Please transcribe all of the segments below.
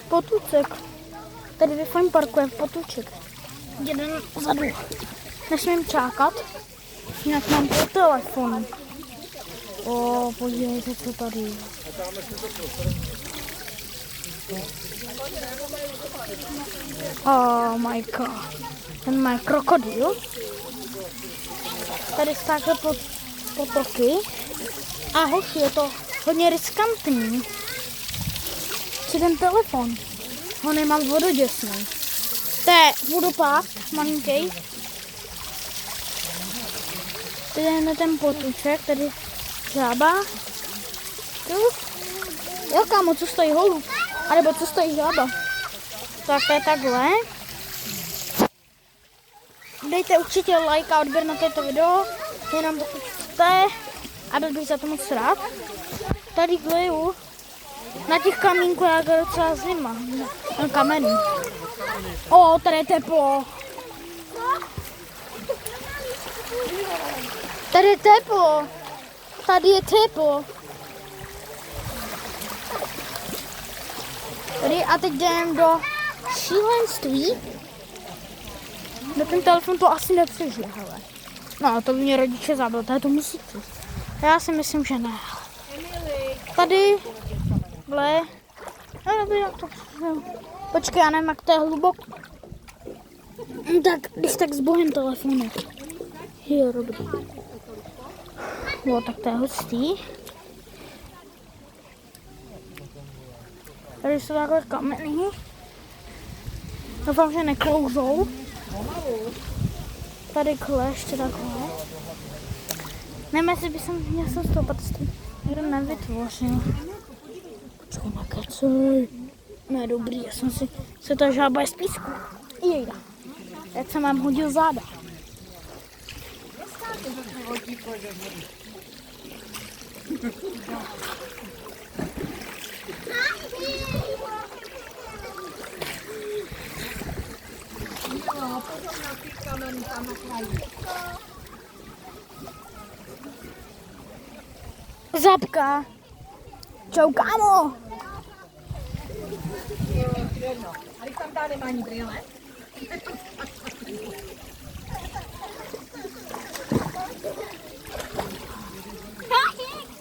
Potůček. Tady Wi-Fi parkuje potůček. Jeden vzadu. Nesmím čákat, jinak mám po telefonu. O, podívejte, co tady je. Oh my god. Ten má krokodýl. Tady stále potoky. A hoši, je to hodně riskantní. Či ten telefon. Ho nemám vododěsný. To je vodopád, malinký. Tady je ten potůček, tady žába. Tu. Jo, kámo, co stojí holub? A nebo co stojí žába? Tak to je takhle. Dejte určitě like a odběr na toto video, jenom pokud chcete, a byl bych za to moc rád. Tady gleju na těch kamínků je docela zima, na kamení. O, tady je teplo. Tady je teplo. Tady je teplo. Tady a teď jdem do šílenství. No ten telefon to asi nepřežije, hele. No, to by mě rodiče zabili, to musí přijít. Já si myslím, že ne. Tady, hle. Počkej, já nevím, jak to je hluboko. Tak, když tak zbohím telefonu. Jo, dobrý. Jo, tak to je hustý. Tady jsou takhle kameny. Doufám, že neklouzou. Tady ještě takhle. Nevím, jestli bych měl jsem z toho patství někdo nevytvořil. Počkej, nekecej. Ne, dobrý, já jsem si se ta žába je z písku. Jejda. Jak jsem vám hodil záda. Zapka. Čau, kámo. A když tam dá nemá ani brýle?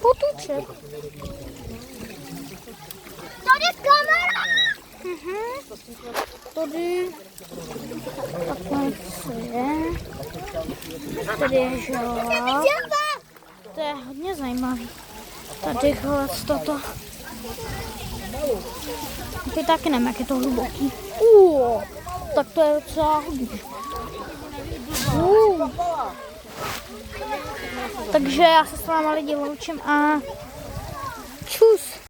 Potůček. Tady je kamera! Tady takhle co je. Tady je želva. To je hodně zajímavý. Tady toto. Ty taky nevím, jak je to hluboký. Tak to je docela hodně. Takže já se s váma lidi loučím a čus.